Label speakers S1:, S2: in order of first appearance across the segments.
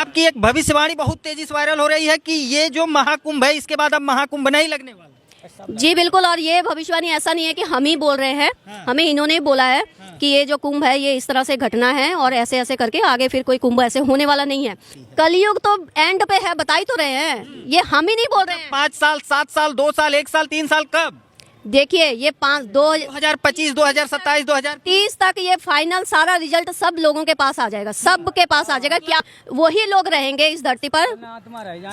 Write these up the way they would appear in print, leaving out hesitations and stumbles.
S1: आपकी एक भविष्यवाणी बहुत तेजी से वायरल हो रही है कि ये जो महाकुंभ है इसके बाद अब महाकुंभ नहीं लगने वाला।
S2: जी बिल्कुल, और ये भविष्यवाणी ऐसा नहीं है कि हम ही बोल रहे हैं, हमें इन्होंने ही बोला है कि ये जो कुंभ है ये इस तरह से घटना है और ऐसे ऐसे करके आगे फिर कोई कुंभ ऐसे होने वाला नहीं है। कलयुग तो एंड पे है, बता ही तो रहे हैं, ये हम ही नहीं बोल रहे हैं।
S1: 5 साल 7 साल 2 साल 1 साल 3 साल कब?
S2: देखिए ये
S1: 2025 2027
S2: 2030 तक ये फाइनल सारा रिजल्ट सब लोगों के पास आ जाएगा, सबके पास आ जाएगा। क्या वही लोग रहेंगे इस धरती पर?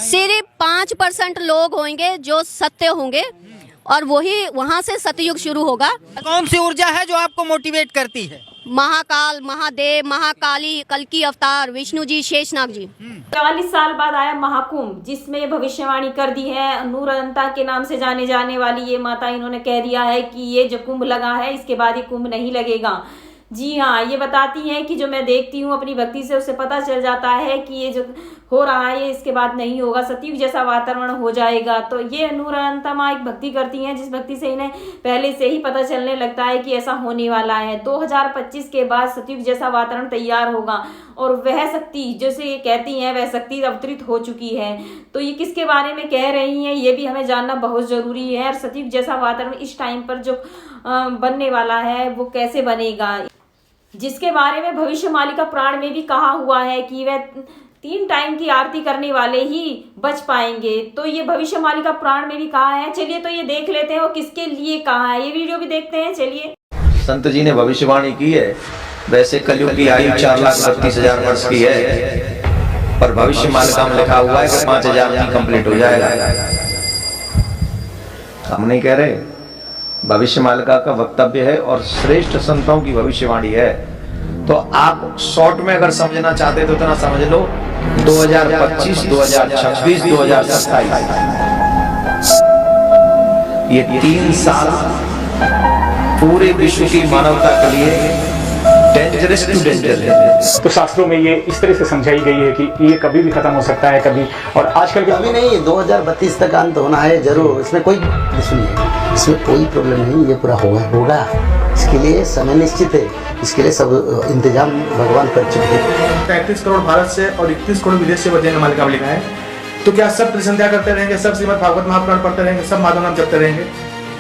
S2: सिर्फ 5% लोग होंगे जो सत्य होंगे और वही वहां से सतयुग शुरू होगा।
S1: कौन सी ऊर्जा है जो आपको मोटिवेट करती है?
S2: महाकाल, महादेव, महाकाली, कल्कि अवतार, विष्णु जी, शेषनाग जी।
S3: 44 साल बाद आया महाकुंभ, जिसमें भविष्यवाणी कर दी है नूर अनंता के नाम से जाने जाने वाली ये माता। इन्होंने कह दिया है कि ये जो कुंभ लगा है इसके बाद ये कुंभ नहीं लगेगा। जी हाँ, ये बताती हैं कि जो मैं देखती हूँ अपनी भक्ति से उसे पता चल जाता है कि ये जो हो रहा है ये इसके बाद नहीं होगा, सतयुग जैसा वातावरण हो जाएगा। तो ये नूर अनंता माँ एक भक्ति करती हैं जिस भक्ति से इन्हें पहले से ही पता चलने लगता है कि ऐसा होने वाला है। 2025 के बाद सतयुग जैसा वातावरण तैयार होगा और वह शक्ति जैसे ये कहती हैं वह शक्ति अवतरित हो चुकी है। तो ये किसके बारे में कह रही हैं ये भी हमें जानना बहुत जरूरी है। और सतयुग जैसा वातावरण इस टाइम पर जो बनने वाला है वो कैसे बनेगा, जिसके बारे में भविष्य मालिका पुराण में भी कहा हुआ है कि वह 3 टाइम की आरती करने वाले ही बच पाएंगे। तो ये भविष्य मालिका पुराण में भी कहा है। चलिए तो ये देख लेते हैं वो किसके लिए कहा है, ये वीडियो भी देखते हैं। चलिए,
S4: संत जी ने भविष्यवाणी की है। वैसे कलयुग की आयु 4,32,000 वर्ष की है, पर भविष्य मालिका में लिखा हुआ है कि 5,000 में कंप्लीट हो जाएगा। हम नहीं कह रहे, भविष्य मालिका का वक्तव्य है और श्रेष्ठ संतों की भविष्यवाणी है। तो आप शॉर्ट में अगर समझना चाहते तो इतना समझ लो, 2025, 2026, 2027 ये 3 साल पूरे विश्व की मानवता के लिए डेंजरस टू डेंजर है।
S5: तो शास्त्रों में ये इस तरह से समझाई गई है कि ये कभी भी खत्म हो सकता है, कभी, और आजकल
S6: कभी नहीं, 2032 तक अंत होना है जरूर। इसमें कोई इशू नहीं है, इसमें कोई प्रॉब्लम नहीं, ये पूरा होगा। इसके लिए समय निश्चित है, इसके लिए सब इंतजाम भगवान कर चुके हैं।
S7: 33 करोड़ भारत से और 31 करोड़ विदेश से बजरंग मालिका में लिखा है। तो क्या सब त्रिसंध्या करते रहेंगे, सब श्रीमद् भागवत महापुराण पढ़ते रहेंगे, सब माधव नाम जपते रहेंगे?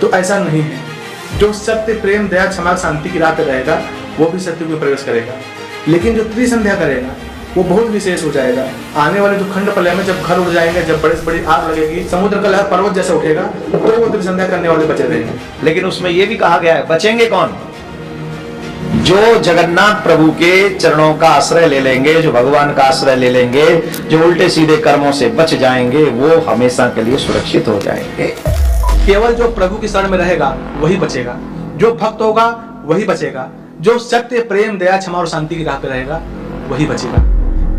S7: तो ऐसा नहीं है। जो सत्य, प्रेम, दया, क्षमा, शांति की राह पे रहेगा वो भी सत्य में प्रवेश करेगा। लेकिन जो त्रिसंध्या करेगा वो बहुत विशेष हो जाएगा। आने वाले जो खंड प्रलय में जब घर उड़ जाएंगे, जब बड़ी से बड़ी आग लगेगी, समुद्र का लहर पर्वत जैसा उठेगा, तो वो त्रिसंध्या करने वाले बचे रहेंगे।
S4: लेकिन उसमें ये भी कहा गया है, बचेंगे कौन? जो जगन्नाथ प्रभु के चरणों का आश्रय ले लेंगे, जो भगवान का आश्रय ले लेंगे, जो उल्टे सीधे कर्मों से बच जाएंगे, वो हमेशा के लिए सुरक्षित हो जाएंगे।
S7: केवल जो प्रभु की शरण में रहेगा वही बचेगा, जो भक्त होगा वही बचेगा, जो सत्य, प्रेम, दया, क्षमा और शांति की राह पे रहेगा वही बचेगा।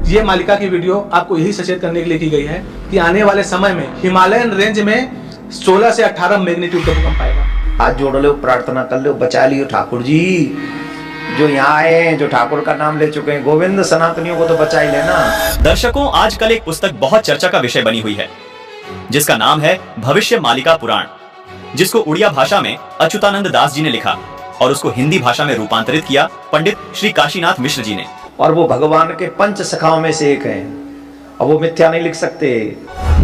S7: ये मालिका की वीडियो आपको यही सचेत करने के लिए की गई है कि आने वाले समय में हिमालयन रेंज में 16 से 18 मैग्नीट्यूड का भूकंप आएगा।
S4: हाथ जोड़ लो, प्रार्थना कर लो, बचा लियो ठाकुर जी। जो यहाँ आए हैं, जो ठाकुर का नाम ले चुके हैं, गोविंद सनातनियों को तो बचा ही लेना।
S8: दर्शकों, आजकल एक पुस्तक बहुत चर्चा का विषय बनी हुई है जिसका नाम है भविष्य मालिका पुराण, जिसको उड़िया भाषा में अच्युतानंद दास जी ने लिखा और उसको हिंदी भाषा में रूपांतरित किया पंडित श्री काशीनाथ मिश्र जी ने।
S4: और वो भगवान के पंच सखाओं में से एक हैं और वो मिथ्या नहीं लिख सकते।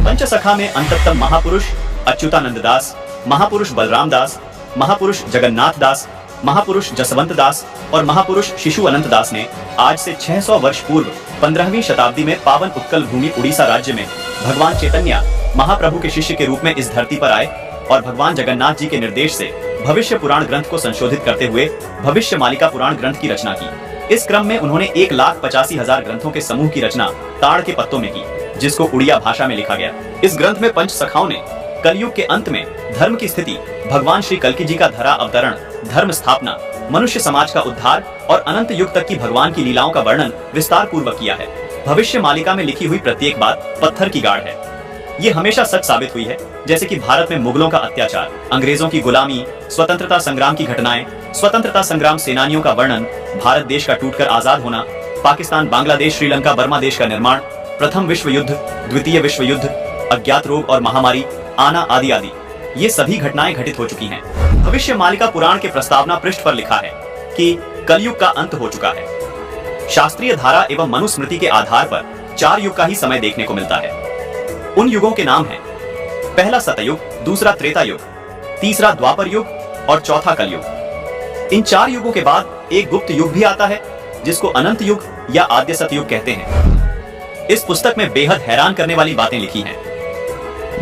S8: पंच सखा में अंततम महापुरुष अच्युतानंद दास, महापुरुष बलराम दास, महापुरुष जगन्नाथ दास, महापुरुष जसवंत दास और महापुरुष शिशु अनंत दास ने आज से 600 वर्ष पूर्व 15वीं शताब्दी में पावन उत्कल भूमि उड़ीसा राज्य में भगवान चैतन्य महाप्रभु के शिष्य के रूप में इस धरती पर आए और भगवान जगन्नाथ जी के निर्देश से भविष्य पुराण ग्रंथ को संशोधित करते हुए भविष्य मालिका पुराण ग्रंथ की रचना की। इस क्रम में उन्होंने 1,85,000 ग्रंथों के समूह की रचना ताड़ के पत्तों में की, जिसको उड़िया भाषा में लिखा गया। इस ग्रंथ में पंच सखाओं ने कलयुग के अंत में धर्म की स्थिति, भगवान श्री कल्कि जी का धरा अवतरण, धर्म स्थापना, मनुष्य समाज का उद्धार और अनंत युग तक की भगवान की लीलाओं का वर्णन विस्तार पूर्वक किया है। भविष्य मालिका में लिखी हुई प्रत्येक बात पत्थर की गाढ़ है। ये हमेशा सच साबित हुई है, जैसे कि भारत में मुगलों का अत्याचार, अंग्रेजों की गुलामी, स्वतंत्रता संग्राम की घटनाएं, स्वतंत्रता संग्राम सेनानियों का वर्णन, भारत देश का टूटकर आजाद होना, पाकिस्तान, बांग्लादेश, श्रीलंका, बर्मा देश का निर्माण, प्रथम विश्व युद्ध, द्वितीय विश्व युद्ध, अज्ञात रोग और महामारी आना आदि आदि, ये सभी घटनाएं घटित हो चुकी हैं। भविष्य मालिका पुराण के प्रस्तावना पृष्ठ पर लिखा है कि कलयुग का अंत हो चुका है। शास्त्रीय धारा एवं मनुस्मृति के आधार पर 4 युग का ही समय देखने को मिलता है। उन युगों के नाम हैं पहला सतयुग, दूसरा त्रेता युग, तीसरा द्वापर युग और चौथा कलयुग। इन 4 युगों के बाद एक गुप्त युग भी आता है जिसको अनंत युग या आद्य सतयुग कहते हैं। इस पुस्तक में बेहद हैरान करने वाली बातें लिखी हैं।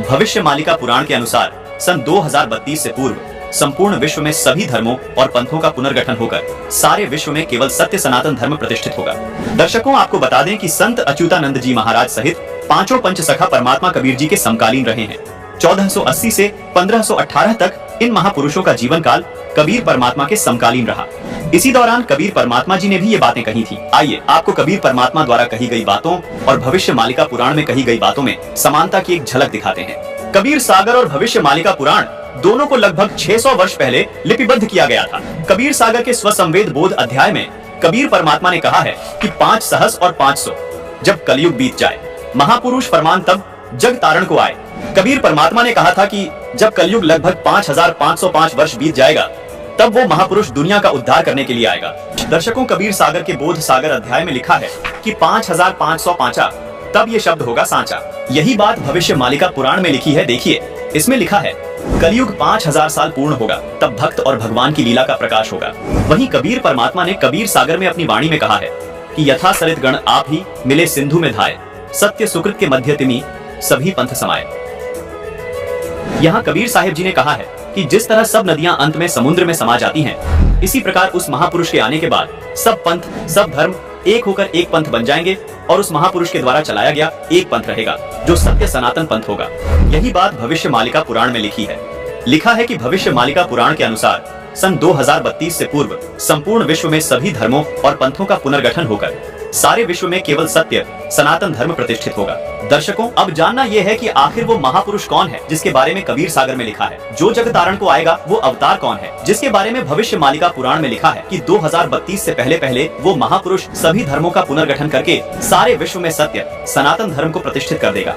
S8: भविष्य मालिका पुराण के अनुसार सन 2032 से पूर्व संपूर्ण विश्व में सभी धर्मों और पंथों का पुनर्गठन होकर सारे विश्व में केवल सत्य सनातन धर्म प्रतिष्ठित होगा। दर्शकों, आपको बता दें कि संत अच्युतानंद जी महाराज सहित पांचों पंच सखा परमात्मा कबीर जी के समकालीन रहे हैं। 1480 से 1518 तक इन महापुरुषों का जीवन काल कबीर परमात्मा के समकालीन रहा। इसी दौरान कबीर परमात्मा जी ने भी ये बातें कही थी। आइए आपको कबीर परमात्मा द्वारा कही गई बातों और भविष्य मालिका पुराण में कही गई बातों में समानता की एक झलक दिखाते हैं। कबीर सागर और भविष्य मालिका पुराण दोनों को लगभग 600 वर्ष पहले लिपिबद्ध किया गया था। कबीर सागर के स्वसंवेद बोध अध्याय में कबीर परमात्मा ने कहा है कि 5 सहस और 500 जब कलयुग बीत जाए, महापुरुष फरमान तब जग तारण को आए। कबीर परमात्मा ने कहा था कि जब कलयुग लगभग 5505 वर्ष बीत जाएगा तब वो महापुरुष दुनिया का उद्धार करने के लिए आएगा। दर्शकों, कबीर सागर के बोध सागर अध्याय में लिखा है कि 5505 तब ये शब्द होगा सांचा। यही बात भविष्य मालिका पुराण में लिखी है। देखिए, इसमें लिखा है कलयुग 5000 साल पूर्ण होगा, तब भक्त और भगवान की लीला का प्रकाश होगा। वहीं कबीर परमात्मा ने कबीर सागर में अपनी वाणी में कहा है कि यथा सरित गण आप ही मिले सिंधु में धाये, सत्य सुकृत के मध्य तिमी सभी पंथ समाये। यहाँ कबीर साहिब जी ने कहा है कि जिस तरह सब नदियां अंत में समुद्र में समा जाती हैं, इसी प्रकार उस महापुरुष के आने के बाद सब पंथ, सब धर्म एक होकर एक पंथ बन जाएंगे और उस महापुरुष के द्वारा चलाया गया एक पंथ रहेगा जो सत्य सनातन पंथ होगा। यही बात भविष्य मालिका पुराण में लिखी है। लिखा है कि भविष्य मालिका पुराण के अनुसार सन 2032 से पूर्व संपूर्ण विश्व में सभी धर्मों और पंथों का पुनर्गठन होकर सारे विश्व में केवल सत्य सनातन धर्म प्रतिष्ठित होगा। दर्शकों, अब जानना यह है कि आखिर वो महापुरुष कौन है जिसके बारे में कबीर सागर में लिखा है। जो जग तारण को आएगा वो अवतार कौन है जिसके बारे में भविष्य मालिका पुराण में लिखा है कि 2032 से पहले वो महापुरुष सभी धर्मों का पुनर्गठन करके सारे विश्व में सत्य सनातन धर्म को प्रतिष्ठित कर देगा।